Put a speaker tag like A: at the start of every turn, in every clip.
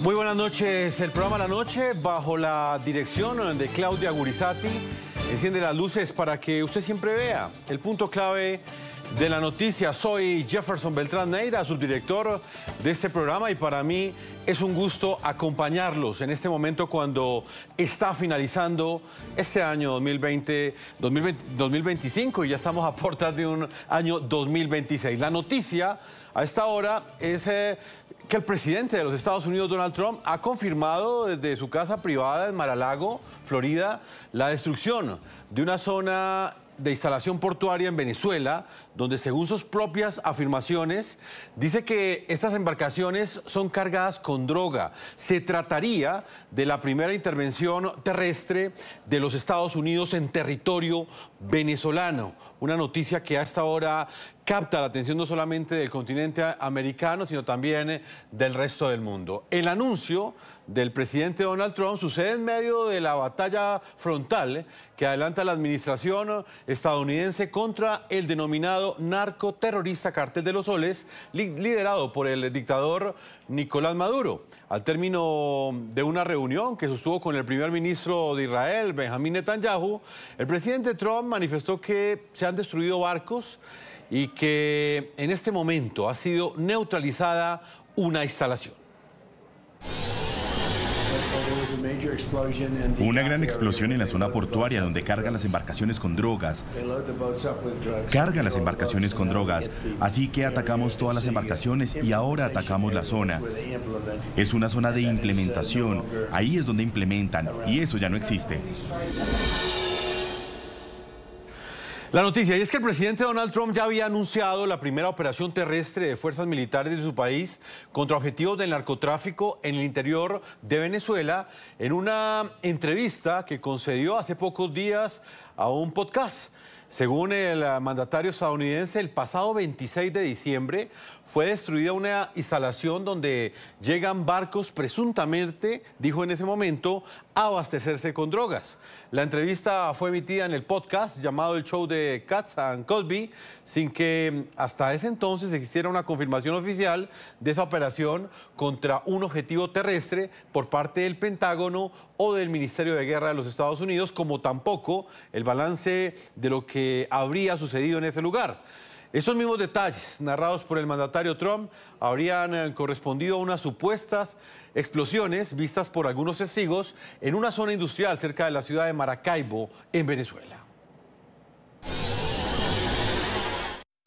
A: Muy buenas noches. El programa La Noche, bajo la dirección de Claudia Gurizati, enciende las luces para que usted siempre vea el punto clave de la noticia. Soy Jefferson Beltrán Neira, subdirector de este programa, y para mí es un gusto acompañarlos en este momento cuando está finalizando este año 2025 y ya estamos a puertas de un año 2026. La noticia a esta hora es que el presidente de los Estados Unidos, Donald Trump, ha confirmado desde su casa privada en Mar-a-Lago, Florida, la destrucción de una zona de instalación portuaria en Venezuela, donde según sus propias afirmaciones, dice que estas embarcaciones son cargadas con droga. Se trataría de la primera intervención terrestre de los Estados Unidos en territorio venezolano. Una noticia que a esta hora capta la atención no solamente del continente americano, sino también del resto del mundo. El anuncio del presidente Donald Trump sucede en medio de la batalla frontal que adelanta la administración estadounidense contra el denominado narcoterrorista Cártel de los Soles, liderado por el dictador Nicolás Maduro. Al término de una reunión que sostuvo con el primer ministro de Israel, Benjamín Netanyahu, el presidente Trump manifestó que se han destruido barcos y que en este momento ha sido neutralizada una instalación.
B: Una gran explosión en la zona portuaria donde cargan las embarcaciones con drogas. Cargan las embarcaciones con drogas, así que atacamos todas las embarcaciones y ahora atacamos la zona. Es una zona de implementación, ahí es donde implementan y eso ya no existe.
A: La noticia, y es que el presidente Donald Trump ya había anunciado la primera operación terrestre de fuerzas militares de su país contra objetivos del narcotráfico en el interior de Venezuela en una entrevista que concedió hace pocos días a un podcast. Según el mandatario estadounidense, el pasado 26 de diciembre fue destruida una instalación donde llegan barcos presuntamente, dijo en ese momento, a abastecerse con drogas. La entrevista fue emitida en el podcast llamado El Show de Katz and Cosby, sin que hasta ese entonces existiera una confirmación oficial de esa operación contra un objetivo terrestre por parte del Pentágono o del Ministerio de Guerra de los Estados Unidos, como tampoco el balance de lo que habría sucedido en ese lugar. Estos mismos detalles, narrados por el mandatario Trump, habrían correspondido a unas supuestas explosiones vistas por algunos testigos en una zona industrial cerca de la ciudad de Maracaibo, en Venezuela.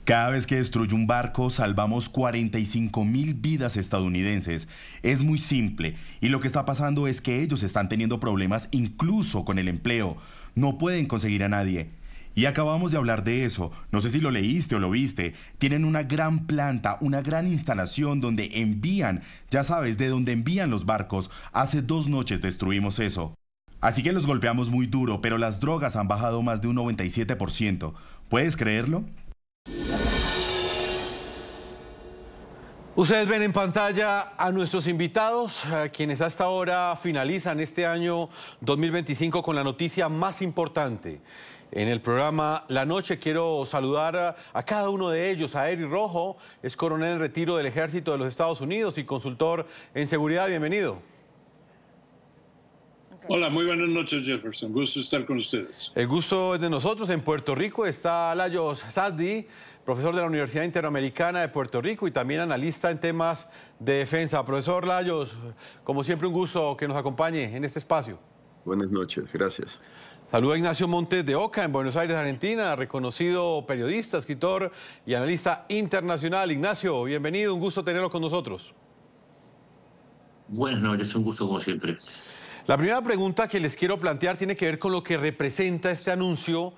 B: Cada vez que destruye un barco, salvamos 45.000 vidas estadounidenses. Es muy simple, y lo que está pasando es que ellos están teniendo problemas incluso con el empleo. No pueden conseguir a nadie. Y acabamos de hablar de eso, no sé si lo leíste o lo viste. Tienen una gran planta, una gran instalación donde envían, ya sabes, de donde envían los barcos. Hace 2 noches destruimos eso. Así que los golpeamos muy duro, pero las drogas han bajado más de un 97%. ¿Puedes creerlo?
A: Ustedes ven en pantalla a nuestros invitados, quienes hasta ahora finalizan este año 2025 con la noticia más importante. En el programa La Noche quiero saludar a cada uno de ellos. A Eric Rojo, es coronel en retiro del Ejército de los Estados Unidos y consultor en seguridad. Bienvenido.
C: Hola, muy buenas noches, Jefferson. Gusto estar con ustedes.
A: El gusto es de nosotros. En Puerto Rico está Lajos Saddi, profesor de la Universidad Interamericana de Puerto Rico y también analista en temas de defensa. Profesor Lajos, como siempre un gusto que nos acompañe en este espacio.
D: Buenas noches, gracias.
A: Saludo a Ignacio Montes de Oca, en Buenos Aires, Argentina, reconocido periodista, escritor y analista internacional. Ignacio, bienvenido, un gusto tenerlo con nosotros.
E: Buenas noches, un gusto como siempre.
A: La primera pregunta que les quiero plantear tiene que ver con lo que representa este anuncio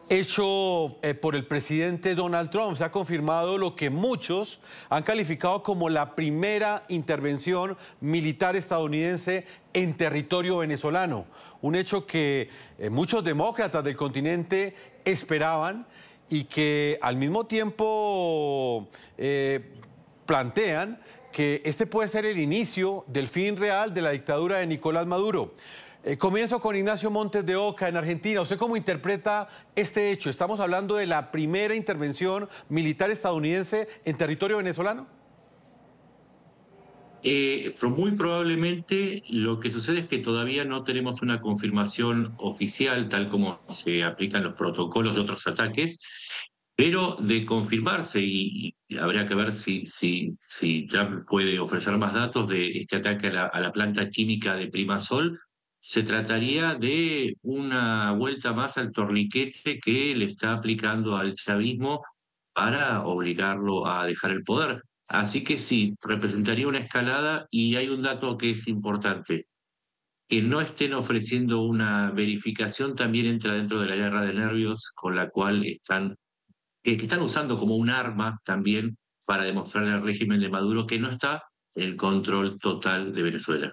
A: hecho por el presidente Donald Trump. Se ha confirmado lo que muchos han calificado como la primera intervención militar estadounidense en territorio venezolano. Un hecho que muchos demócratas del continente esperaban y que al mismo tiempo plantean que este puede ser el inicio del fin real de la dictadura de Nicolás Maduro. Comienzo con Ignacio Montes de Oca, en Argentina. ¿Usted cómo interpreta este hecho? ¿Estamos hablando de la primera intervención militar estadounidense en territorio venezolano?
E: Pero muy probablemente lo que sucede es que todavía no tenemos una confirmación oficial, tal como se aplican los protocolos de otros ataques, pero de confirmarse, y habría que ver si Trump puede ofrecer más datos de este ataque a la planta química de Primasol. Se trataría de una vuelta más al torniquete que le está aplicando al chavismo para obligarlo a dejar el poder. Así que sí, representaría una escalada, y hay un dato que es importante: que no estén ofreciendo una verificación también entra dentro de la guerra de nervios con la cual que están usando como un arma también para demostrarle al régimen de Maduro que no está en el control total de Venezuela.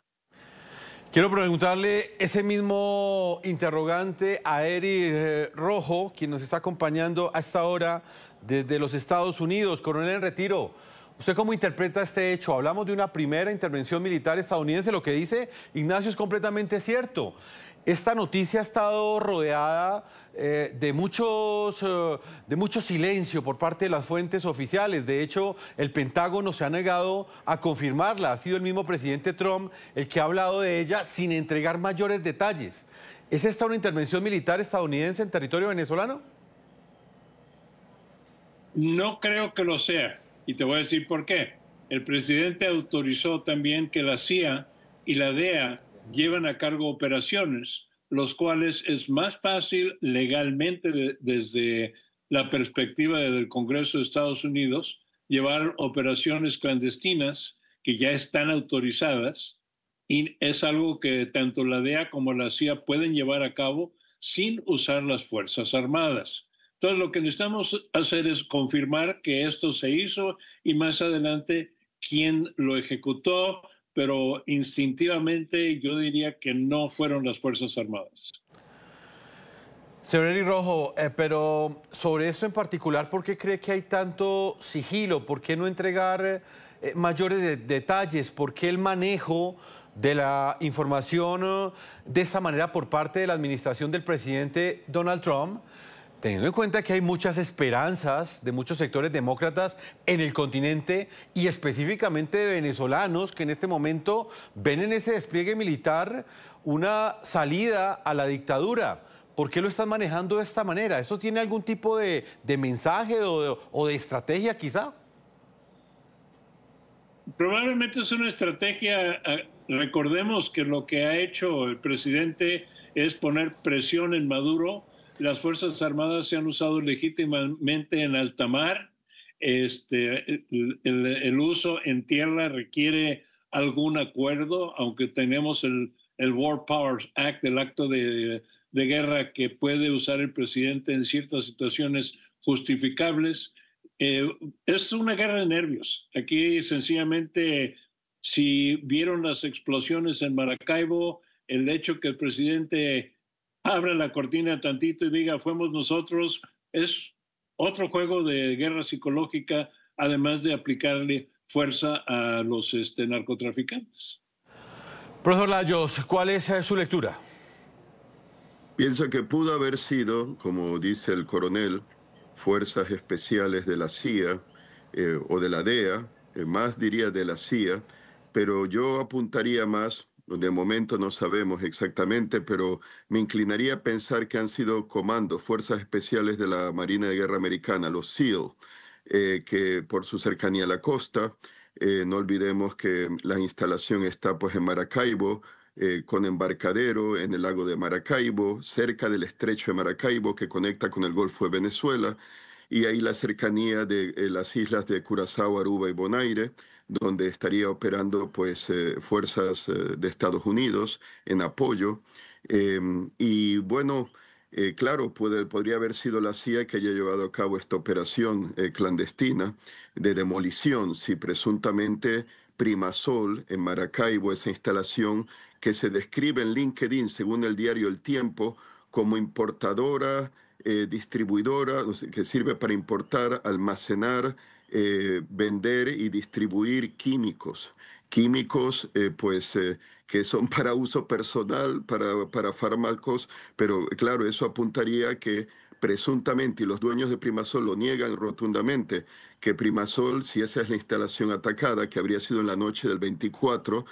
A: Quiero preguntarle ese mismo interrogante a Eri Rojo, quien nos está acompañando a esta hora desde los Estados Unidos. Coronel en retiro, ¿usted cómo interpreta este hecho? Hablamos de una primera intervención militar estadounidense. Lo que dice Ignacio es completamente cierto. Esta noticia ha estado rodeada de mucho silencio por parte de las fuentes oficiales. De hecho, el Pentágono se ha negado a confirmarla. Ha sido el mismo presidente Trump el que ha hablado de ella sin entregar mayores detalles. ¿Es esta una intervención militar estadounidense en territorio venezolano?
C: No creo que lo sea, y te voy a decir por qué. El presidente autorizó también que la CIA y la DEA llevan a cargo operaciones, los cuales es más fácil legalmente desde la perspectiva del Congreso de Estados Unidos llevar operaciones clandestinas que ya están autorizadas, y es algo que tanto la DEA como la CIA pueden llevar a cabo sin usar las Fuerzas Armadas. Entonces, lo que necesitamos hacer es confirmar que esto se hizo y más adelante quién lo ejecutó, pero instintivamente yo diría que no fueron las Fuerzas Armadas.
A: Señor Eri Rojo, pero sobre esto en particular, ¿por qué cree que hay tanto sigilo? ¿Por qué no entregar mayores detalles? ¿Por qué el manejo de la información de esa manera por parte de la administración del presidente Donald Trump? Teniendo en cuenta que hay muchas esperanzas de muchos sectores demócratas en el continente y específicamente de venezolanos que en este momento ven en ese despliegue militar una salida a la dictadura. ¿Por qué lo están manejando de esta manera? ¿Eso tiene algún tipo de mensaje o de estrategia quizá?
C: Probablemente es una estrategia. Recordemos que lo que ha hecho el presidente es poner presión en Maduro. Las Fuerzas Armadas se han usado legítimamente en alta mar. El uso en tierra requiere algún acuerdo, aunque tenemos el War Powers Act, el acto de guerra que puede usar el presidente en ciertas situaciones justificables. Es una guerra de nervios. Aquí sencillamente, si vieron las explosiones en Maracaibo, el hecho que el presidente abra la cortina tantito y diga fuimos nosotros, es otro juego de guerra psicológica, además de aplicarle fuerza a los narcotraficantes.
A: Profesor Layos, ¿cuál es su lectura?
D: Pienso que pudo haber sido, como dice el coronel, fuerzas especiales de la CIA o de la DEA, más diría de la CIA, pero yo apuntaría más, de momento no sabemos exactamente, pero me inclinaría a pensar que han sido comandos, fuerzas especiales de la Marina de Guerra Americana, los SEAL, que por su cercanía a la costa, no olvidemos que la instalación está pues en Maracaibo, con embarcadero en el lago de Maracaibo, cerca del estrecho de Maracaibo que conecta con el Golfo de Venezuela, y ahí la cercanía de las islas de Curazao, Aruba y Bonaire, donde estaría operando pues fuerzas de Estados Unidos en apoyo. Y bueno, claro, podría haber sido la CIA que haya llevado a cabo esta operación clandestina de demolición, si presuntamente Primasol en Maracaibo, esa instalación que se describe en LinkedIn, según el diario El Tiempo, como importadora, distribuidora, que sirve para importar, almacenar, vender y distribuir químicos. Químicos, que son para uso personal, para fármacos, pero claro, eso apuntaría a que presuntamente, y los dueños de Primasol lo niegan rotundamente, que Primasol, si esa es la instalación atacada, que habría sido en la noche del 24,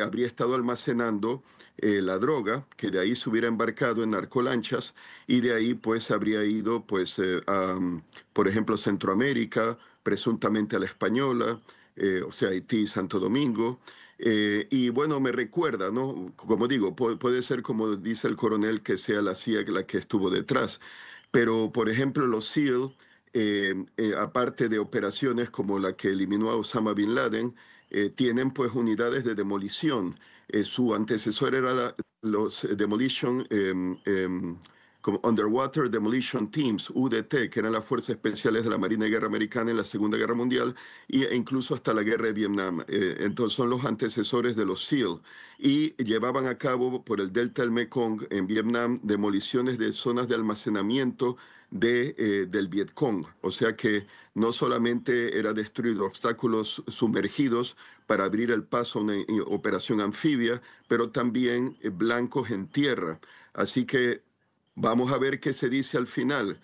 D: habría estado almacenando la droga, que de ahí se hubiera embarcado en narcolanchas y de ahí pues habría ido por ejemplo, Centroamérica, presuntamente a la Española, o sea, Haití, Santo Domingo. Y bueno, me recuerda, ¿no? Como digo, puede ser como dice el coronel que sea la CIA la que estuvo detrás. Pero, por ejemplo, los SEAL, aparte de operaciones como la que eliminó a Osama Bin Laden, tienen pues unidades de demolición. Su antecesor era los Demolition como Underwater Demolition Teams, UDT, que eran las fuerzas especiales de la Marina de Guerra Americana en la Segunda Guerra Mundial e incluso hasta la Guerra de Vietnam. Entonces son los antecesores de los SEAL y llevaban a cabo por el delta del Mekong en Vietnam demoliciones de zonas de almacenamiento del Vietcong. O sea que no solamente era destruir obstáculos sumergidos para abrir el paso a una operación anfibia, pero también blancos en tierra. Así que vamos a ver qué se dice al final.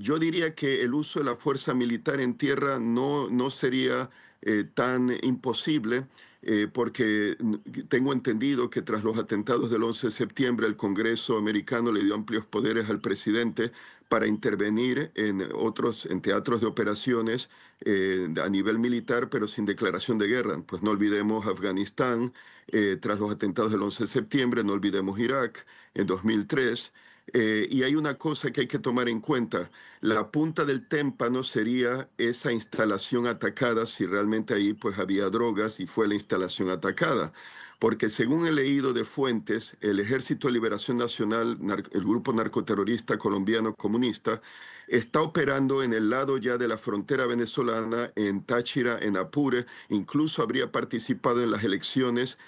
D: Yo diría que el uso de la fuerza militar en tierra no sería tan imposible, porque tengo entendido que tras los atentados del 11 de septiembre el Congreso americano le dio amplios poderes al presidente para intervenir en teatros de operaciones a nivel militar, pero sin declaración de guerra. Pues no olvidemos Afganistán tras los atentados del 11 de septiembre, no olvidemos Irak en 2003. Y hay una cosa que hay que tomar en cuenta. La punta del témpano sería esa instalación atacada si realmente ahí pues había drogas y fue la instalación atacada. Porque según he leído de fuentes, el Ejército de Liberación Nacional, el grupo narcoterrorista colombiano comunista, está operando en el lado ya de la frontera venezolana, en Táchira, en Apure, incluso habría participado en las elecciones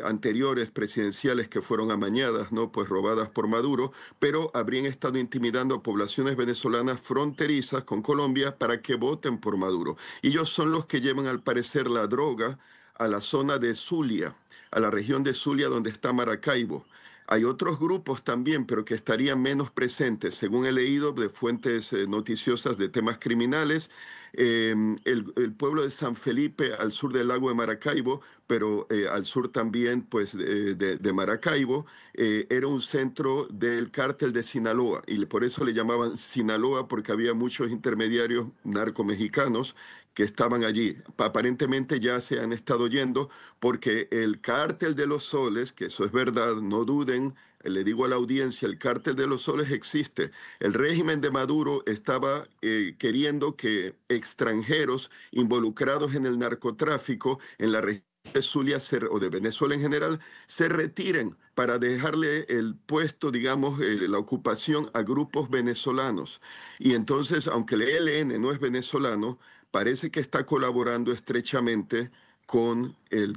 D: anteriores presidenciales que fueron amañadas, ¿no? Pues robadas por Maduro, pero habrían estado intimidando a poblaciones venezolanas fronterizas con Colombia para que voten por Maduro. Y ellos son los que llevan al parecer la droga a la zona de Zulia, a la región de Zulia donde está Maracaibo. Hay otros grupos también, pero que estarían menos presentes, según he leído de fuentes noticiosas de temas criminales. El pueblo de San Felipe, al sur del lago de Maracaibo, pero al sur también pues, de Maracaibo, era un centro del cártel de Sinaloa, y por eso le llamaban Sinaloa, porque había muchos intermediarios narcomexicanos que estaban allí. Aparentemente ya se han estado yendo porque el cártel de los soles, que eso es verdad, no duden, le digo a la audiencia, el cártel de los soles existe. El régimen de Maduro estaba queriendo que extranjeros involucrados en el narcotráfico en la región de Zulia o de Venezuela en general se retiren para dejarle el puesto, digamos, la ocupación a grupos venezolanos. Y entonces, aunque el ELN no es venezolano, parece que está colaborando estrechamente con el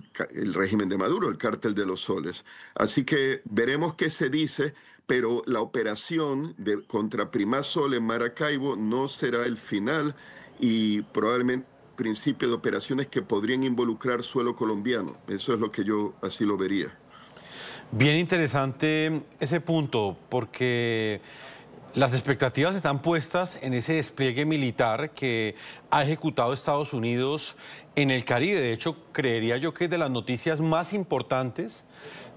D: régimen de Maduro, el cártel de los soles. Así que veremos qué se dice, pero la operación contra Primasol en Maracaibo no será el final y probablemente el principio de operaciones que podrían involucrar suelo colombiano. Eso es lo que yo así lo vería.
A: Bien interesante ese punto, porque las expectativas están puestas en ese despliegue militar que ha ejecutado Estados Unidos en el Caribe. De hecho, creería yo que es de las noticias más importantes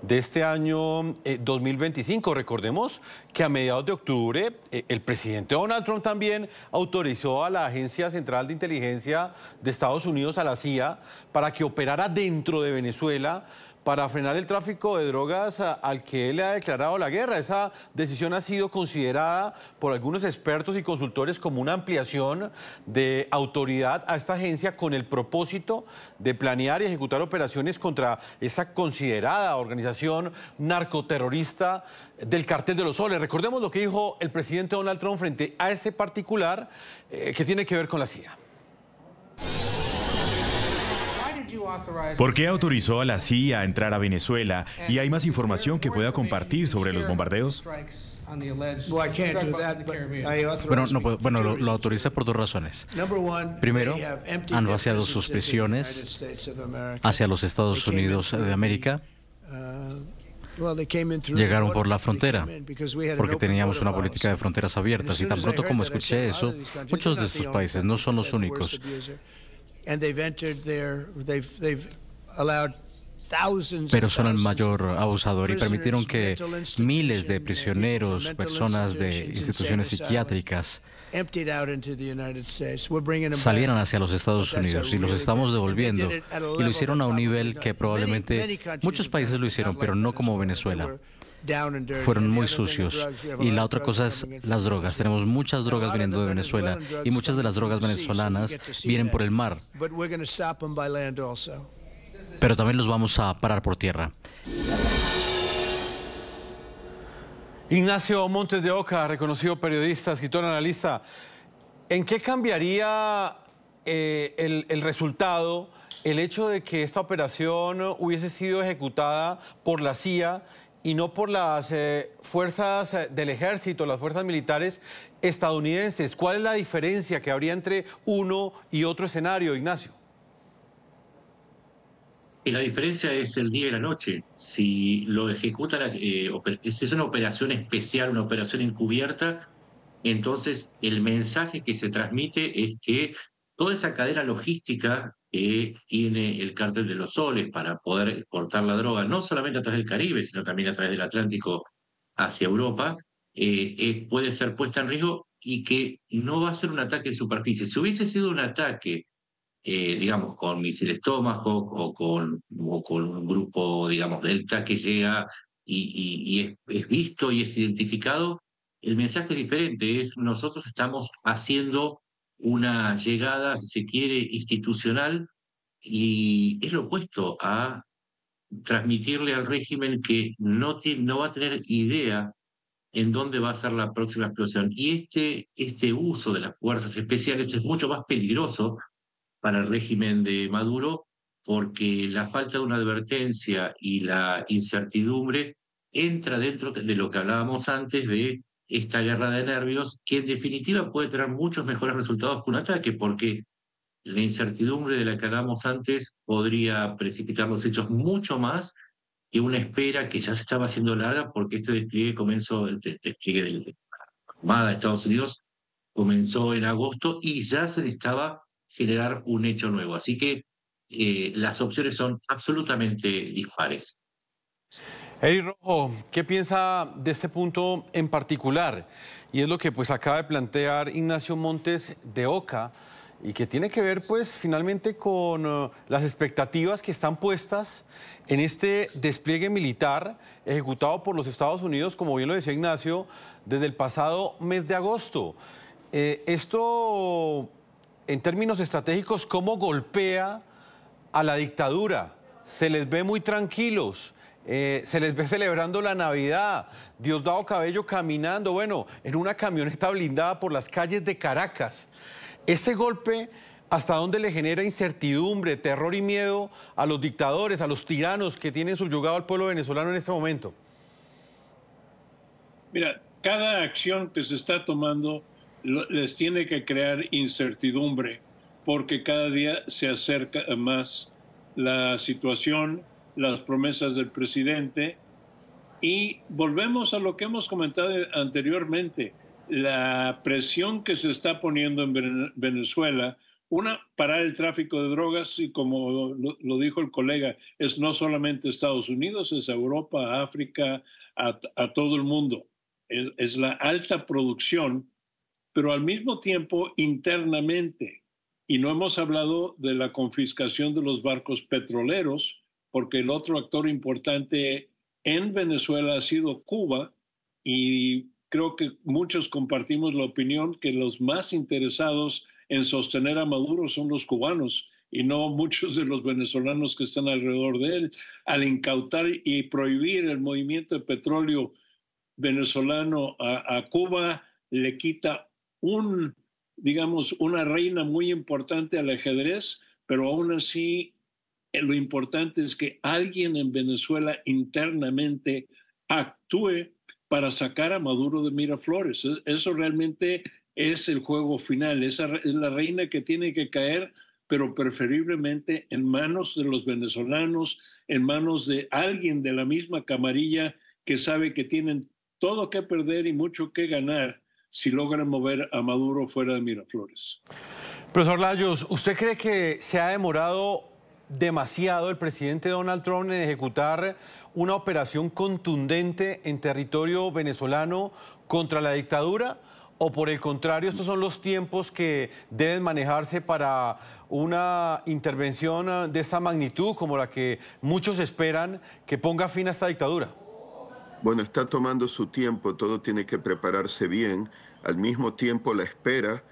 A: de este año 2025. Recordemos que a mediados de octubre el presidente Donald Trump también autorizó a la Agencia Central de Inteligencia de Estados Unidos, a la CIA, para que operara dentro de Venezuela para frenar el tráfico de drogas al que él le ha declarado la guerra. Esa decisión ha sido considerada por algunos expertos y consultores como una ampliación de autoridad a esta agencia con el propósito de planear y ejecutar operaciones contra esa considerada organización narcoterrorista del Cártel de los Soles. Recordemos lo que dijo el presidente Donald Trump frente a ese particular que tiene que ver con la CIA.
F: ¿Por qué autorizó a la CIA a entrar a Venezuela? ¿Y hay más información que pueda compartir sobre los bombardeos?
G: Bueno, lo autoriza por dos razones. Primero, han vaciado sus prisiones hacia los Estados Unidos de América. Llegaron por la frontera, porque teníamos una política de fronteras abiertas, y tan pronto como escuché eso, muchos de estos países, no son los únicos, pero son el mayor abusador, y permitieron que miles de prisioneros, personas de instituciones psiquiátricas, salieran hacia los Estados Unidos, y los estamos devolviendo, y lo hicieron a un nivel que probablemente muchos países lo hicieron, pero no como Venezuela. Fueron muy sucios. Y la otra cosa es las drogas. Tenemos muchas drogas viniendo de Venezuela, y muchas de las drogas venezolanas vienen por el mar. Pero también los vamos a parar por tierra.
A: Ignacio Montes de Oca, reconocido periodista, escritor, analista. ¿En qué cambiaría el resultado, el hecho de que esta operación hubiese sido ejecutada por la CIA y no por las fuerzas del ejército, las fuerzas militares estadounidenses? ¿Cuál es la diferencia que habría entre uno y otro escenario, Ignacio?
E: Y la diferencia es el día y la noche. Si lo ejecutan, si es una operación especial, una operación encubierta, entonces el mensaje que se transmite es que toda esa cadena logística que tiene el cártel de los Soles para poder exportar la droga, no solamente a través del Caribe, sino también a través del Atlántico hacia Europa, puede ser puesta en riesgo, y que no va a ser un ataque en superficie. Si hubiese sido un ataque digamos, con misiles Tomahawk o con un grupo, digamos, Delta que llega y es visto y es identificado, el mensaje es diferente. Nosotros estamos haciendo una llegada, si se quiere, institucional, y es lo opuesto a transmitirle al régimen que no va a tener idea en dónde va a ser la próxima explosión. Y este uso de las fuerzas especiales es mucho más peligroso para el régimen de Maduro, porque la falta de una advertencia y la incertidumbre entra dentro de lo que hablábamos antes de esta guerra de nervios, que en definitiva puede tener muchos mejores resultados que un ataque, porque la incertidumbre de la que hablábamos antes podría precipitar los hechos mucho más que una espera que ya se estaba haciendo larga, porque este despliegue el despliegue de la Armada de Estados Unidos comenzó en agosto y ya se necesitaba generar un hecho nuevo. Así que las opciones son absolutamente dispares.
A: Eric Rojo, ¿qué piensa de este punto en particular? Y es lo que pues acaba de plantear Ignacio Montes de Oca, y que tiene que ver pues finalmente con las expectativas que están puestas en este despliegue militar ejecutado por los Estados Unidos, como bien lo decía Ignacio, desde el pasado mes de agosto. Esto, en términos estratégicos, ¿cómo golpea a la dictadura? Se les ve muy tranquilos, se les ve celebrando la Navidad, Diosdado Cabello caminando, bueno, en una camioneta blindada por las calles de Caracas. Este golpe, ¿hasta dónde le genera incertidumbre, terror y miedo a los dictadores, a los tiranos que tienen subyugado al pueblo venezolano en este momento?
C: Mira, cada acción que se está tomando les tiene que crear incertidumbre, porque cada día se acerca más la situación, las promesas del presidente, y volvemos a lo que hemos comentado anteriormente, la presión que se está poniendo en Venezuela, parar el tráfico de drogas, y como lo dijo el colega, es no solamente Estados Unidos, es Europa, África, a todo el mundo. Es la alta producción, pero al mismo tiempo internamente. Y no hemos hablado de la confiscación de los barcos petroleros, porque el otro actor importante en Venezuela ha sido Cuba, y creo que muchos compartimos la opinión que los más interesados en sostener a Maduro son los cubanos y no muchos de los venezolanos que están alrededor de él. Al incautar y prohibir el movimiento de petróleo venezolano a Cuba, le quita digamos, una reina muy importante al ajedrez, pero aún así lo importante es que alguien en Venezuela internamente actúe para sacar a Maduro de Miraflores. Eso realmente es el juego final, esa es la reina que tiene que caer, pero preferiblemente en manos de los venezolanos, en manos de alguien de la misma camarilla que sabe que tienen todo que perder y mucho que ganar si logran mover a Maduro fuera de Miraflores.
A: Profesor Layos, ¿usted cree que se ha demorado demasiado el presidente Donald Trump en ejecutar una operación contundente en territorio venezolano contra la dictadura? ¿O por el contrario, estos son los tiempos que deben manejarse para una intervención de esta magnitud como la que muchos esperan que ponga fin a esta dictadura?
D: Bueno, está tomando su tiempo, todo tiene que prepararse bien. Al mismo tiempo, la espera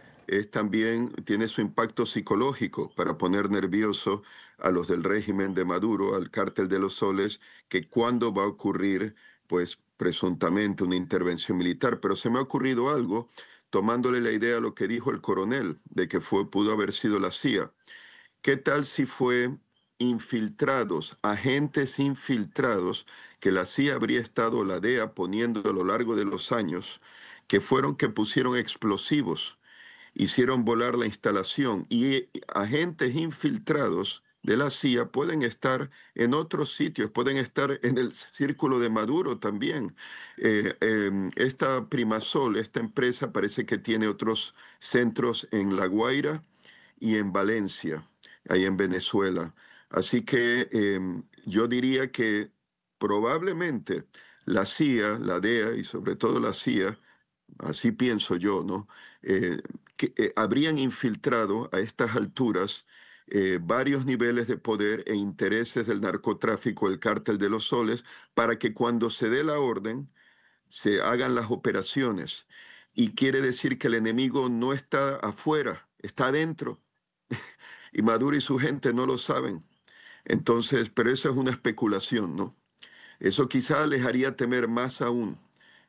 D: tiene su impacto psicológico para poner nervioso a los del régimen de Maduro, al Cártel de los Soles, que cuándo va a ocurrir, pues presuntamente una intervención militar. Pero se me ha ocurrido algo, tomándole la idea a lo que dijo el coronel, de que pudo haber sido la CIA. ¿Qué tal si fue infiltrados, agentes infiltrados, que la CIA habría estado, la DEA, poniendo a lo largo de los años, que pusieron explosivos, hicieron volar la instalación, y agentes infiltrados de la CIA pueden estar en otros sitios, pueden estar en el círculo de Maduro también. Esta Primasol, esta empresa, parece que tiene otros centros en La Guaira y en Valencia, ahí en Venezuela. Así que yo diría que probablemente la CIA, la DEA y sobre todo la CIA, así pienso yo, ¿no? Habrían infiltrado a estas alturas varios niveles de poder e intereses del narcotráfico, el Cártel de los Soles, para que cuando se dé la orden se hagan las operaciones. Y quiere decir que el enemigo no está afuera, está adentro. Y Maduro y su gente no lo saben. Entonces, pero eso es una especulación, ¿no? Eso quizá les haría temer más aún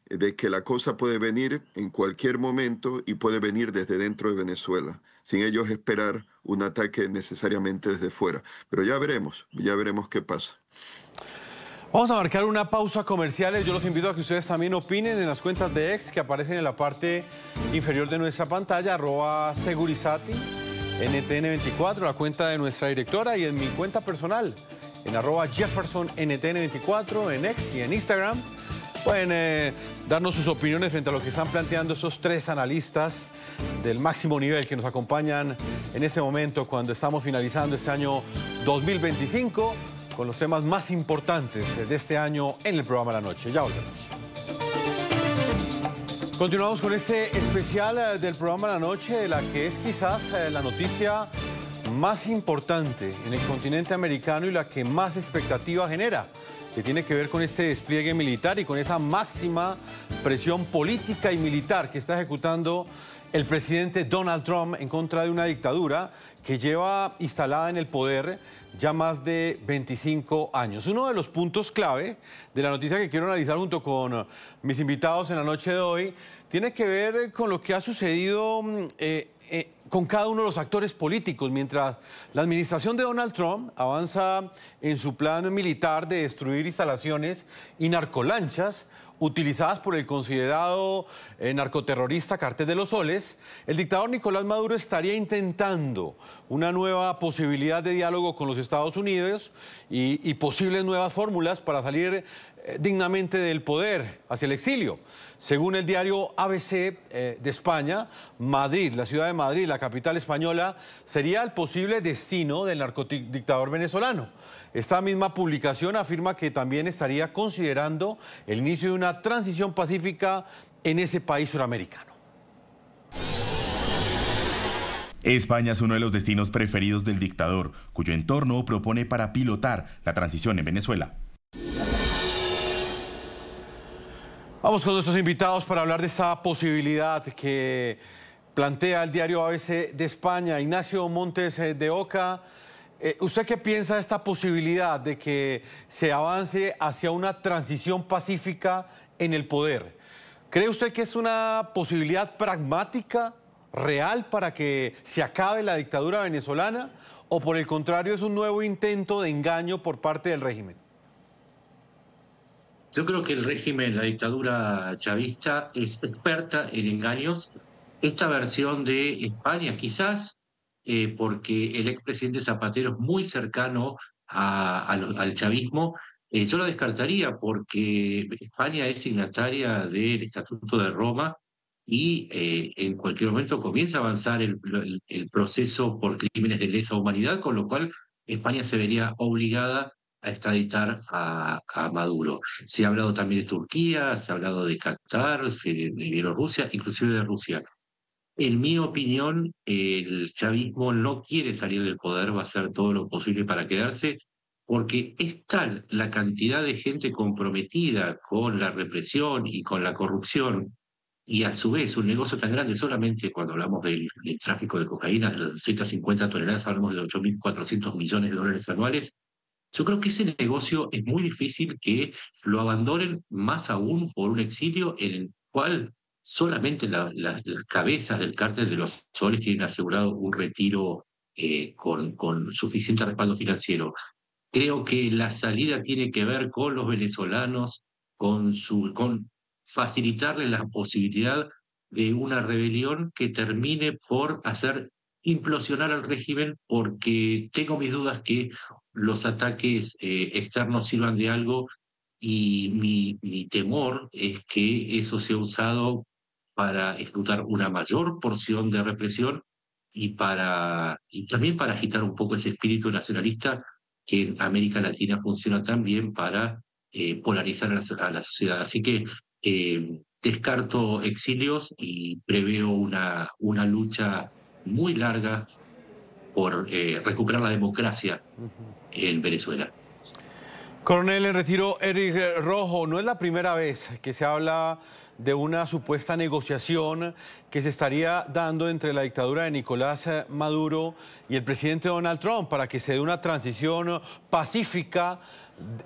D: de que la cosa puede venir en cualquier momento y puede venir desde dentro de Venezuela, sin ellos esperar un ataque necesariamente desde fuera. Pero ya veremos qué pasa.
A: Vamos a marcar una pausa comercial. Yo los invito a que ustedes también opinen en las cuentas de X que aparecen en la parte inferior de nuestra pantalla, @Segurizati, NTN24, la cuenta de nuestra directora, y en mi cuenta personal, en @JeffersonNTN24, en X y en Instagram. Pueden darnos sus opiniones frente a lo que están planteando esos tres analistas del máximo nivel que nos acompañan en este momento cuando estamos finalizando este año 2025 con los temas más importantes de este año en el programa La Noche. Ya volvemos. Continuamos con este especial del programa La Noche, la que es quizás la noticia más importante en el continente americano y la que más expectativa genera, que tiene que ver con este despliegue militar y con esa máxima presión política y militar que está ejecutando el presidente Donald Trump en contra de una dictadura que lleva instalada en el poder ya más de 25 años. Uno de los puntos clave de la noticia que quiero analizar junto con mis invitados en la noche de hoy tiene que ver con lo que ha sucedido con cada uno de los actores políticos. Mientras la administración de Donald Trump avanza en su plan militar de destruir instalaciones y narcolanchas utilizadas por el considerado narcoterrorista Cártel de los Soles, el dictador Nicolás Maduro estaría intentando una nueva posibilidad de diálogo con los Estados Unidos y posibles nuevas fórmulas para salir dignamente del poder hacia el exilio. Según el diario ABC de España, Madrid, la ciudad de Madrid, la capital española, sería el posible destino del narcodictador venezolano. Esta misma publicación afirma que también estaría considerando el inicio de una transición pacífica en ese país suramericano.
B: España es uno de los destinos preferidos del dictador, cuyo entorno propone para pilotar la transición en Venezuela.
A: Vamos con nuestros invitados para hablar de esta posibilidad que plantea el diario ABC de España. Ignacio Montes de Oca, ¿usted qué piensa de esta posibilidad de que se avance hacia una transición pacífica en el poder? ¿Cree usted que es una posibilidad pragmática, real, para que se acabe la dictadura venezolana? ¿O por el contrario es un nuevo intento de engaño por parte del régimen?
E: Yo creo que el régimen, la dictadura chavista, es experta en engaños. Esta versión de España quizás porque el expresidente Zapatero es muy cercano al chavismo. Yo lo descartaría porque España es signataria del Estatuto de Roma y en cualquier momento comienza a avanzar el proceso por crímenes de lesa humanidad, con lo cual España se vería obligada a extraditar a Maduro. Se ha hablado también de Turquía, se ha hablado de Qatar, de Bielorrusia, inclusive de Rusia. En mi opinión, el chavismo no quiere salir del poder, va a hacer todo lo posible para quedarse, porque es tal la cantidad de gente comprometida con la represión y con la corrupción, y a su vez un negocio tan grande, solamente cuando hablamos del tráfico de cocaína, de las 250 toneladas, hablamos de 8.400 millones de dólares anuales. Yo creo que ese negocio es muy difícil que lo abandonen, más aún por un exilio en el cual solamente las cabezas del cártel de los soles tienen asegurado un retiro con suficiente respaldo financiero. Creo que la salida tiene que ver con los venezolanos, con facilitarle la posibilidad de una rebelión que termine por hacer implosionar al régimen, porque tengo mis dudas que los ataques externos sirvan de algo, y mi temor es que eso sea usado para ejecutar una mayor porción de represión y también para agitar un poco ese espíritu nacionalista que en América Latina funciona tan bien para polarizar a la sociedad. Así que descarto exilios y preveo una lucha muy larga por recuperar la democracia en Venezuela.
A: Coronel en retiro Eric Rojo, no es la primera vez que se habla de una supuesta negociación que se estaría dando entre la dictadura de Nicolás Maduro y el presidente Donald Trump para que se dé una transición pacífica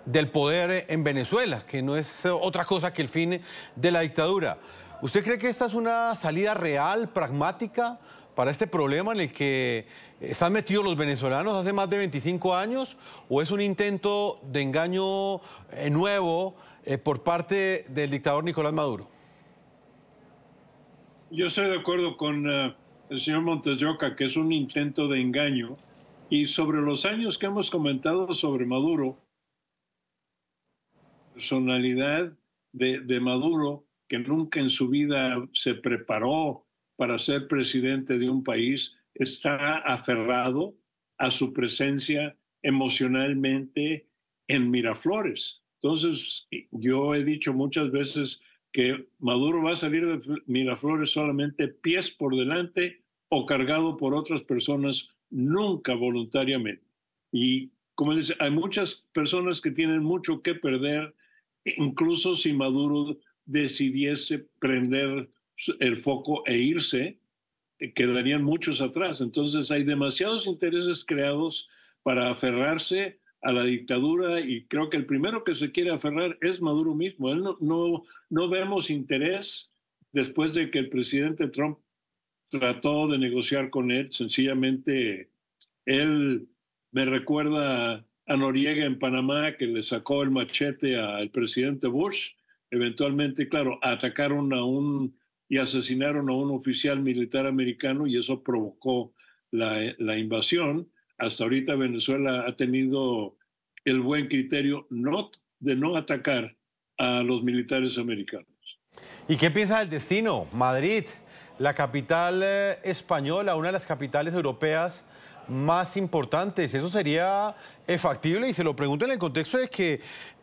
A: del poder en Venezuela, que no es otra cosa que el fin de la dictadura. ¿Usted cree que esta es una salida real, pragmática, para este problema en el que están metidos los venezolanos hace más de 25 años? ¿O es un intento de engaño nuevo por parte del dictador Nicolás Maduro?
C: Yo estoy de acuerdo con el señor Montes de Oca, que es un intento de engaño. Y sobre los años que hemos comentado sobre Maduro, personalidad de Maduro, que nunca en su vida se preparó para ser presidente de un país, está aferrado a su presencia emocionalmente en Miraflores. Entonces, yo he dicho muchas veces que Maduro va a salir de Miraflores solamente pies por delante o cargado por otras personas, nunca voluntariamente. Y como dice, hay muchas personas que tienen mucho que perder, incluso si Maduro decidiese prender el foco e irse, quedarían muchos atrás. Entonces hay demasiados intereses creados para aferrarse a la dictadura, y creo que el primero que se quiere aferrar es Maduro mismo. Él no vemos interés después de que el presidente Trump trató de negociar con él. Sencillamente él me recuerda a Noriega en Panamá, que le sacó el machete al presidente Bush. Eventualmente, claro, atacaron y asesinaron a un oficial militar americano, y eso provocó la invasión. Hasta ahorita Venezuela ha tenido el buen criterio de no atacar a los militares americanos.
A: ¿Y qué piensa del destino? Madrid, la capital española, una de las capitales europeas más importantes. ¿Eso sería factible? Y se lo pregunto en el contexto de que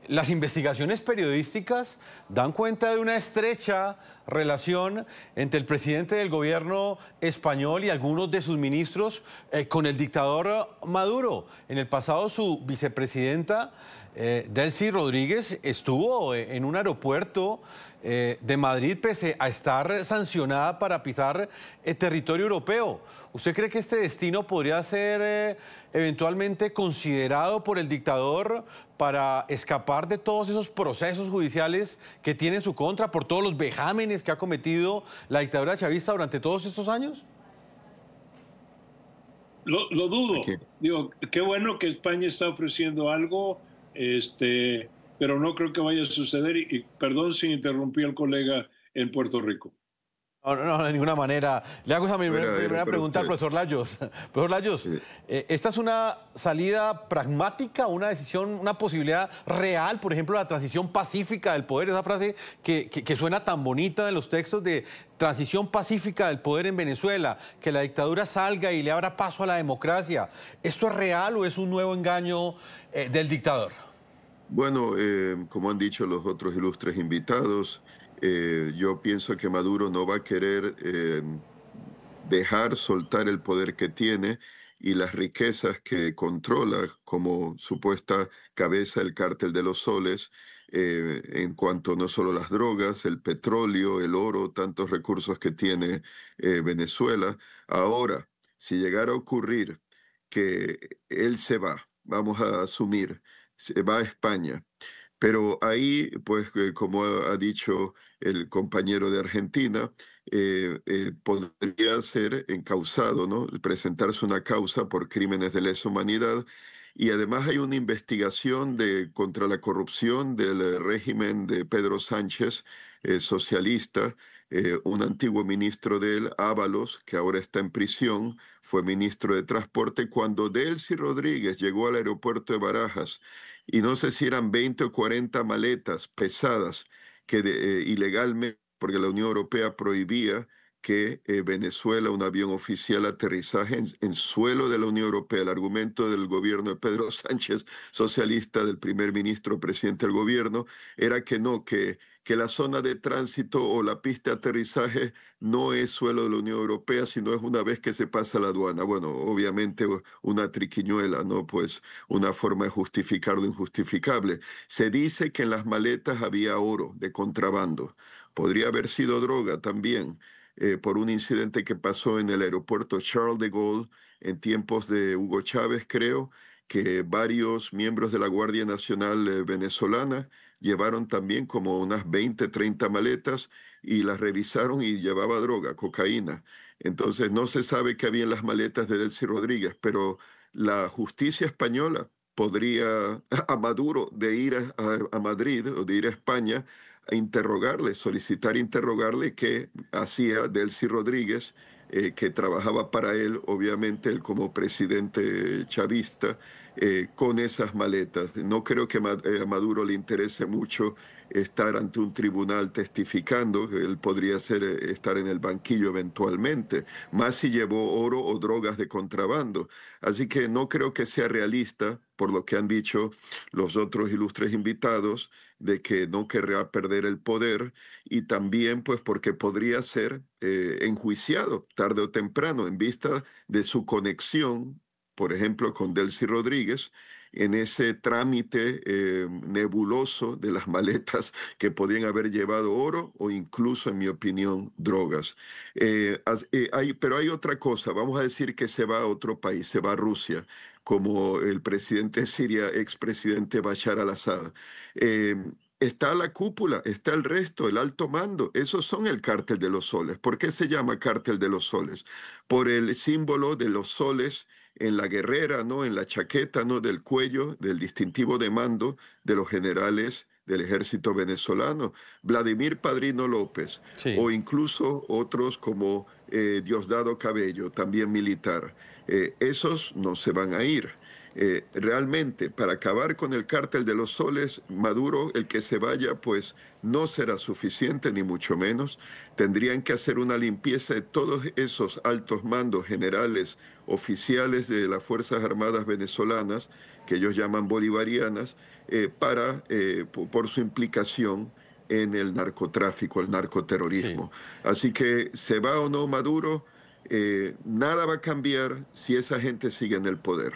A: las investigaciones periodísticas dan cuenta de una estrecha relación entre el presidente del gobierno español y algunos de sus ministros con el dictador Maduro. En el pasado, su vicepresidenta, Delcy Rodríguez, estuvo en un aeropuerto de Madrid pese a estar sancionada para pisar el territorio europeo. ¿Usted cree que este destino podría ser eventualmente considerado por el dictador para escapar de todos esos procesos judiciales que tiene en su contra por todos los vejámenes que ha cometido la dictadura chavista durante todos estos años?
C: Lo dudo. Digo, qué bueno que España está ofreciendo algo, pero no creo que vaya a suceder. Y perdón si interrumpí al colega en Puerto Rico.
A: No, de ninguna manera. Le hago esa primera pregunta al profesor Layos. Profesor Layos,
D: Sí.
A: ¿Esta es una salida pragmática, una decisión, una posibilidad real, por ejemplo, la transición pacífica del poder? Esa frase que suena tan bonita en los textos de transición pacífica del poder en Venezuela, que la dictadura salga y le abra paso a la democracia. ¿Esto es real o es un nuevo engaño del dictador?
D: Bueno, como han dicho los otros ilustres invitados, yo pienso que Maduro no va a querer dejar soltar el poder que tiene y las riquezas que controla como supuesta cabeza del cártel de los soles, en cuanto no solo las drogas, el petróleo, el oro, tantos recursos que tiene Venezuela. Ahora, si llegara a ocurrir que él se va, vamos a asumir, se va a España, pero ahí, pues, como ha dicho el compañero de Argentina, podría ser encausado, ¿no? Presentarse una causa por crímenes de lesa humanidad. Y además hay una investigación contra la corrupción del régimen de Pedro Sánchez, socialista, un antiguo ministro de él, Ábalos, que ahora está en prisión, fue ministro de Transporte, cuando Delcy Rodríguez llegó al aeropuerto de Barajas, y no sé si eran 20 o 40 maletas pesadas que ilegalmente, porque la Unión Europea prohibía que Venezuela, un avión oficial, aterrizaje en suelo de la Unión Europea. El argumento del gobierno de Pedro Sánchez, socialista, del primer ministro, presidente del gobierno, era que no, que la zona de tránsito o la pista de aterrizaje no es suelo de la Unión Europea, sino es una vez que se pasa la aduana. Bueno, obviamente una triquiñuela, ¿no? Pues una forma de justificar lo injustificable. Se dice que en las maletas había oro de contrabando. Podría haber sido droga también, por un incidente que pasó en el aeropuerto Charles de Gaulle en tiempos de Hugo Chávez, creo, que varios miembros de la Guardia Nacional venezolana llevaron también como unas 20, 30 maletas y las revisaron y llevaba droga, cocaína. Entonces no se sabe qué había en las maletas de Delcy Rodríguez, pero la justicia española podría a Maduro de ir a Madrid o de ir a España a interrogarle, solicitar interrogarle qué hacía Delcy Rodríguez, que trabajaba para él, obviamente él como presidente chavista, con esas maletas. No creo que a Maduro le interese mucho estar ante un tribunal testificando, que él podría estar en el banquillo eventualmente, más si llevó oro o drogas de contrabando. Así que no creo que sea realista, por lo que han dicho los otros ilustres invitados, de que no querrá perder el poder, y también pues porque podría ser enjuiciado tarde o temprano en vista de su conexión, por ejemplo, con Delcy Rodríguez, en ese trámite nebuloso de las maletas que podían haber llevado oro o incluso, en mi opinión, drogas. Pero hay otra cosa, vamos a decir que se va a otro país, se va a Rusia, como el presidente de Siria, expresidente Bashar al-Assad. Está la cúpula, está el resto, el alto mando. Esos son el cártel de los soles. ¿Por qué se llama cártel de los soles? Por el símbolo de los soles en la guerrera, ¿no? En la chaqueta, ¿no? Del cuello, del distintivo de mando de los generales del ejército venezolano, Vladimir Padrino López,
A: Sí.
D: o incluso otros como Diosdado Cabello, también militar. Esos no se van a ir. Realmente, para acabar con el cártel de los soles, Maduro, el que se vaya, pues no será suficiente, ni mucho menos. Tendrían que hacer una limpieza de todos esos altos mandos generales, oficiales de las Fuerzas Armadas venezolanas, que ellos llaman bolivarianas, por su implicación en el narcotráfico, el narcoterrorismo. Sí. Así que se va o no Maduro, nada va a cambiar si esa gente sigue en el poder.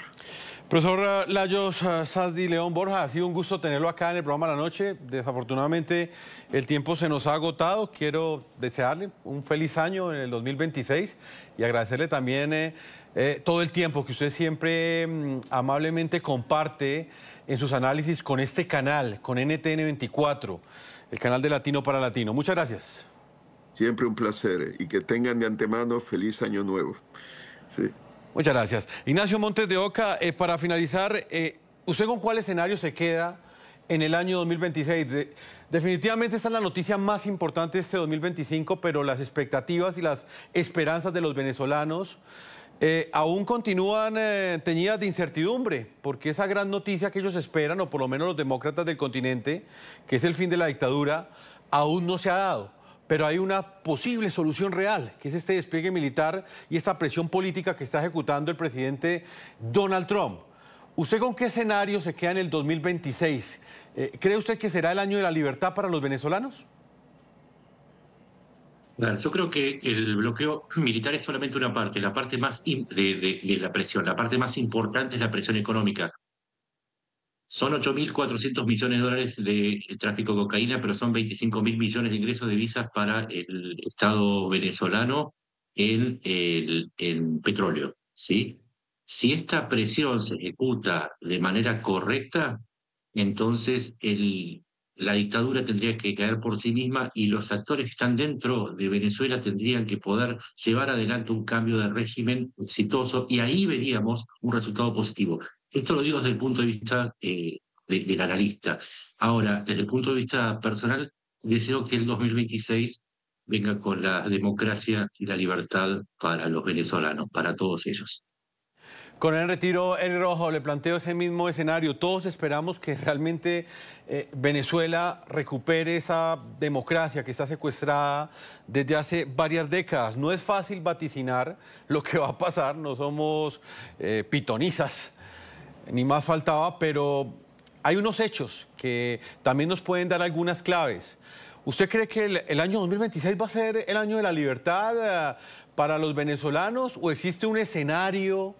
A: Profesor Layos Sasdi León Borja, ha sido un gusto tenerlo acá en el programa La Noche. Desafortunadamente el tiempo se nos ha agotado. Quiero desearle un feliz año en el 2026 y agradecerle también todo el tiempo que usted siempre amablemente comparte en sus análisis con este canal, con NTN 24, el canal de Latino para Latino. Muchas gracias.
D: Siempre un placer y que tengan de antemano feliz año nuevo. Sí.
A: Muchas gracias. Ignacio Montes de Oca, para finalizar, ¿usted con cuál escenario se queda en el año 2026? Definitivamente esta es la noticia más importante de este 2025, pero las expectativas y las esperanzas de los venezolanos aún continúan teñidas de incertidumbre, porque esa gran noticia que ellos esperan, o por lo menos los demócratas del continente, que es el fin de la dictadura, aún no se ha dado. Pero hay una posible solución real, que es este despliegue militar y esta presión política que está ejecutando el presidente Donald Trump. ¿Usted con qué escenario se queda en el 2026? ¿Cree usted que será el año de la libertad para los venezolanos?
E: Claro, yo creo que el bloqueo militar es solamente una parte, la parte más de la presión. La parte más importante es la presión económica. Son 8.400 millones de dólares de tráfico de cocaína, pero son 25.000 millones de ingresos de visas para el Estado venezolano en petróleo, ¿sí? Si esta presión se ejecuta de manera correcta, entonces la dictadura tendría que caer por sí misma y los actores que están dentro de Venezuela tendrían que poder llevar adelante un cambio de régimen exitoso y ahí veríamos un resultado positivo. Esto lo digo desde el punto de vista del analista. Ahora, desde el punto de vista personal, deseo que el 2026 venga con la democracia y la libertad para los venezolanos, para todos ellos.
A: Con el retiro, Eric Rojo, le planteo ese mismo escenario. Todos esperamos que realmente Venezuela recupere esa democracia que está secuestrada desde hace varias décadas. No es fácil vaticinar lo que va a pasar, no somos pitonizas, ni más faltaba, pero hay unos hechos que también nos pueden dar algunas claves. ¿Usted cree que el año 2026 va a ser el año de la libertad para los venezolanos o existe un escenario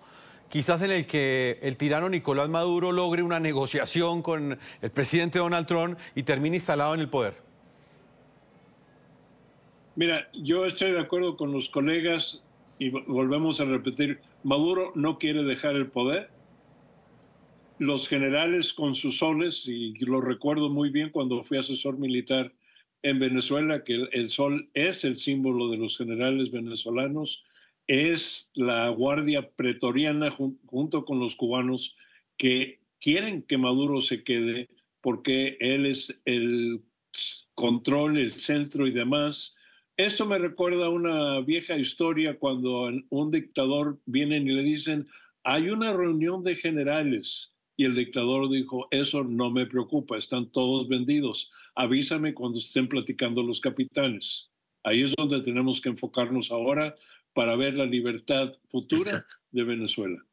A: quizás en el que el tirano Nicolás Maduro logre una negociación con el presidente Donald Trump y termine instalado en el poder?
C: Mira, yo estoy de acuerdo con los colegas y volvemos a repetir, Maduro no quiere dejar el poder. Los generales con sus soles, y lo recuerdo muy bien cuando fui asesor militar en Venezuela, que el sol es el símbolo de los generales venezolanos, es la guardia pretoriana junto con los cubanos que quieren que Maduro se quede porque él es el control, el centro y demás. Esto me recuerda a una vieja historia cuando un dictador viene y le dicen, hay una reunión de generales. Y el dictador dijo, eso no me preocupa, están todos vendidos. Avísame cuando estén platicando los capitanes. Ahí es donde tenemos que enfocarnos ahora para ver la libertad futura de Venezuela.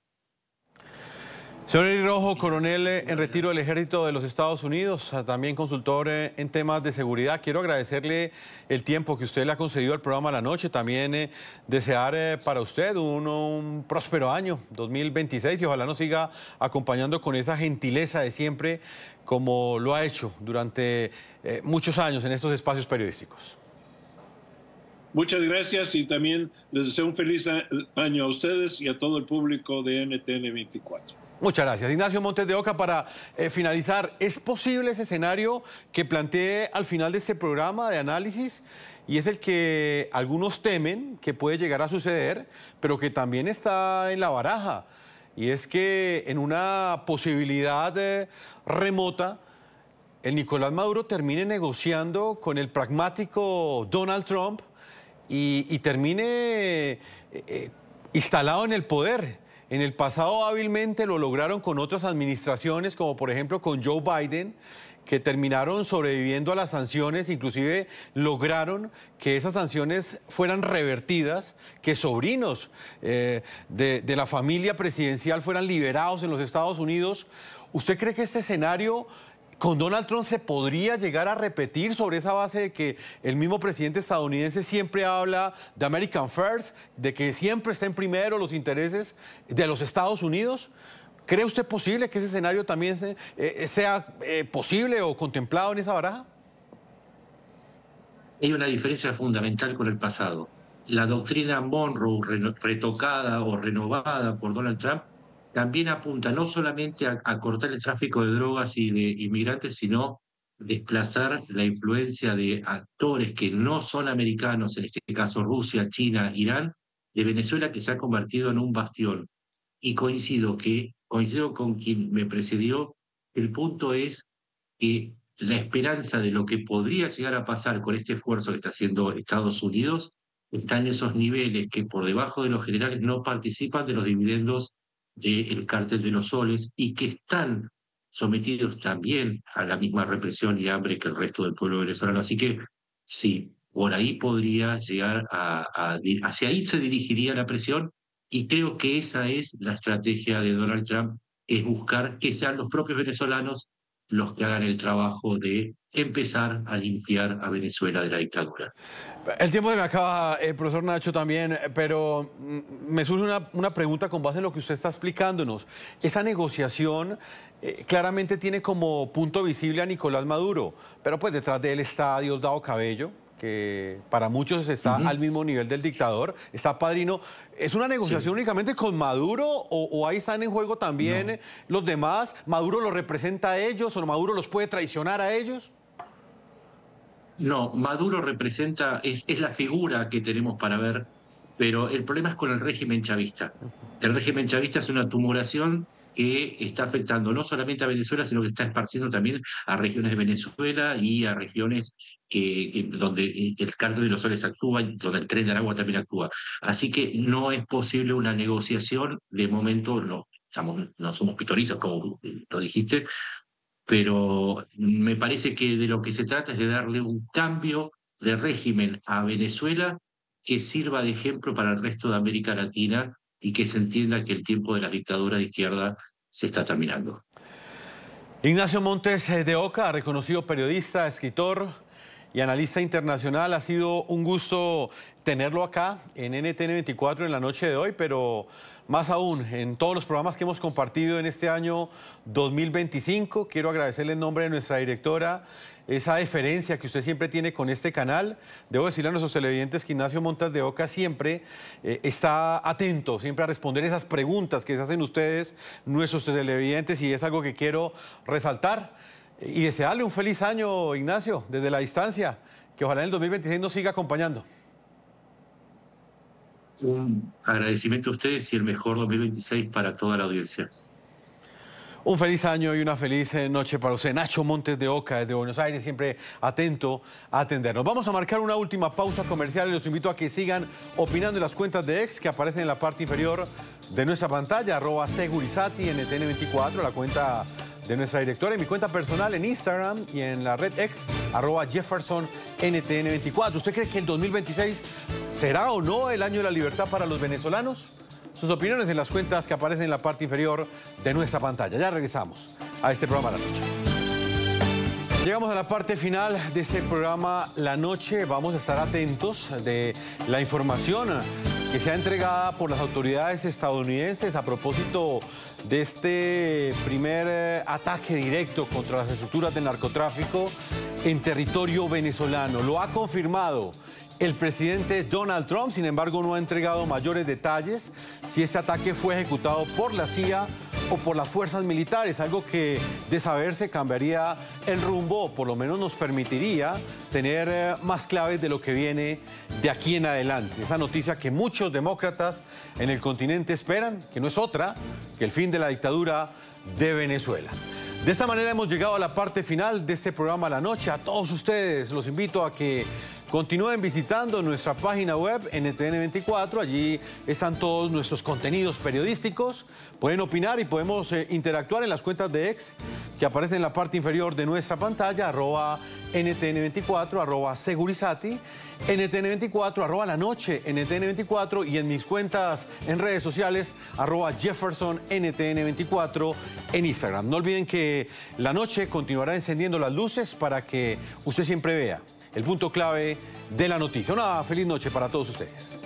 A: Señor Eric Rojo, coronel en retiro del Ejército de los Estados Unidos, también consultor en temas de seguridad. Quiero agradecerle el tiempo que usted le ha concedido al programa La Noche. También desear para usted un próspero año 2026 y ojalá nos siga acompañando con esa gentileza de siempre como lo ha hecho durante muchos años en estos espacios periodísticos.
C: Muchas gracias y también les deseo un feliz año a ustedes y a todo el público de NTN 24.
A: Muchas gracias. Ignacio Montes de Oca, para finalizar, ¿es posible ese escenario que planteé al final de este programa de análisis? Y es el que algunos temen que puede llegar a suceder, pero que también está en la baraja. Y es que en una posibilidad remota, el Nicolás Maduro termine negociando con el pragmático Donald Trump y termine instalado en el poder. En el pasado hábilmente lo lograron con otras administraciones, como por ejemplo con Joe Biden, que terminaron sobreviviendo a las sanciones, inclusive lograron que esas sanciones fueran revertidas, que sobrinos de la familia presidencial fueran liberados en los Estados Unidos. ¿Usted cree que este escenario con Donald Trump se podría llegar a repetir sobre esa base de que el mismo presidente estadounidense siempre habla de American First, de que siempre estén primero los intereses de los Estados Unidos? ¿Cree usted posible que ese escenario también sea posible o contemplado en esa baraja?
E: Hay una diferencia fundamental con el pasado. La doctrina Monroe, retocada o renovada por Donald Trump, también apunta no solamente a cortar el tráfico de drogas y de inmigrantes, sino desplazar la influencia de actores que no son americanos, en este caso Rusia, China, Irán, de Venezuela, que se ha convertido en un bastión. Y coincido con quien me precedió, el punto es que la esperanza de lo que podría llegar a pasar con este esfuerzo que está haciendo Estados Unidos está en esos niveles que por debajo de los generales no participan de los dividendos del cártel de los soles y que están sometidos también a la misma represión y hambre que el resto del pueblo venezolano. Así que sí, por ahí podría llegar hacia ahí se dirigiría la presión, y creo que esa es la estrategia de Donald Trump, es buscar que sean los propios venezolanos los que hagan el trabajo de empezar a limpiar a Venezuela de la dictadura.
A: El tiempo se me acaba, profesor Nacho, también, pero me surge una pregunta con base en lo que usted está explicándonos. Esa negociación claramente tiene como punto visible a Nicolás Maduro, pero pues detrás de él está Diosdado Cabello, que para muchos está al mismo nivel del dictador, está Padrino. ¿Es una negociación únicamente con Maduro o ahí están en juego también los demás? ¿Maduro los representa a ellos o Maduro los puede traicionar a ellos?
E: No, Maduro representa, es la figura que tenemos para ver, pero el problema es con el régimen chavista. El régimen chavista es una tumoración que está afectando no solamente a Venezuela, sino que está esparciendo también a regiones de Venezuela y a regiones donde el cártel de los soles actúa, donde el Tren de Aragua también actúa. Así que no es posible una negociación, de momento no somos pitorizos, como lo dijiste, pero me parece que de lo que se trata es de darle un cambio de régimen a Venezuela que sirva de ejemplo para el resto de América Latina y que se entienda que el tiempo de la dictadura de izquierda se está terminando.
A: Ignacio Montes de Oca, reconocido periodista, escritor y analista internacional, ha sido un gusto tenerlo acá en NTN 24 en la noche de hoy, pero más aún en todos los programas que hemos compartido en este año 2025. Quiero agradecerle en nombre de nuestra directora esa deferencia que usted siempre tiene con este canal. Debo decirle a nuestros televidentes que Ignacio Montes de Oca siempre está atento, siempre a responder esas preguntas que se hacen ustedes, nuestros televidentes, y es algo que quiero resaltar. Y desearle un feliz año, Ignacio, desde la distancia, que ojalá en el 2026 nos siga acompañando.
E: Un agradecimiento a ustedes y el mejor 2026 para toda la audiencia.
A: Un feliz año y una feliz noche para usted. Nacho Montes de Oca, desde Buenos Aires, siempre atento a atendernos. Vamos a marcar una última pausa comercial y los invito a que sigan opinando en las cuentas de X que aparecen en la parte inferior de nuestra pantalla, @Segurizati, NTN24, la cuenta de nuestra directora, y mi cuenta personal en Instagram y en la red X, @JeffersonNTN24. ¿Usted cree que el 2026 será o no el año de la libertad para los venezolanos? Sus opiniones en las cuentas que aparecen en la parte inferior de nuestra pantalla. Ya regresamos a este programa La Noche. Llegamos a la parte final de este programa La Noche. Vamos a estar atentos de la información que sea entregada por las autoridades estadounidenses a propósito de este primer ataque directo contra las estructuras del narcotráfico en territorio venezolano. Lo ha confirmado el presidente Donald Trump, sin embargo no ha entregado mayores detalles si este ataque fue ejecutado por la CIA o por las fuerzas militares, algo que de saberse cambiaría el rumbo, o por lo menos nos permitiría tener más claves de lo que viene de aquí en adelante. Esa noticia que muchos demócratas en el continente esperan, que no es otra que el fin de la dictadura de Venezuela. De esta manera hemos llegado a la parte final de este programa La Noche. A todos ustedes los invito a que continúen visitando nuestra página web NTN24. Allí están todos nuestros contenidos periodísticos. Pueden opinar y podemos interactuar en las cuentas de X que aparecen en la parte inferior de nuestra pantalla, @NTN24, @Segurizati, NTN24, La Noche, NTN24, y en mis cuentas en redes sociales, @JeffersonNTN24 en Instagram. No olviden que La Noche continuará encendiendo las luces para que usted siempre vea el punto clave de la noticia. Una feliz noche para todos ustedes.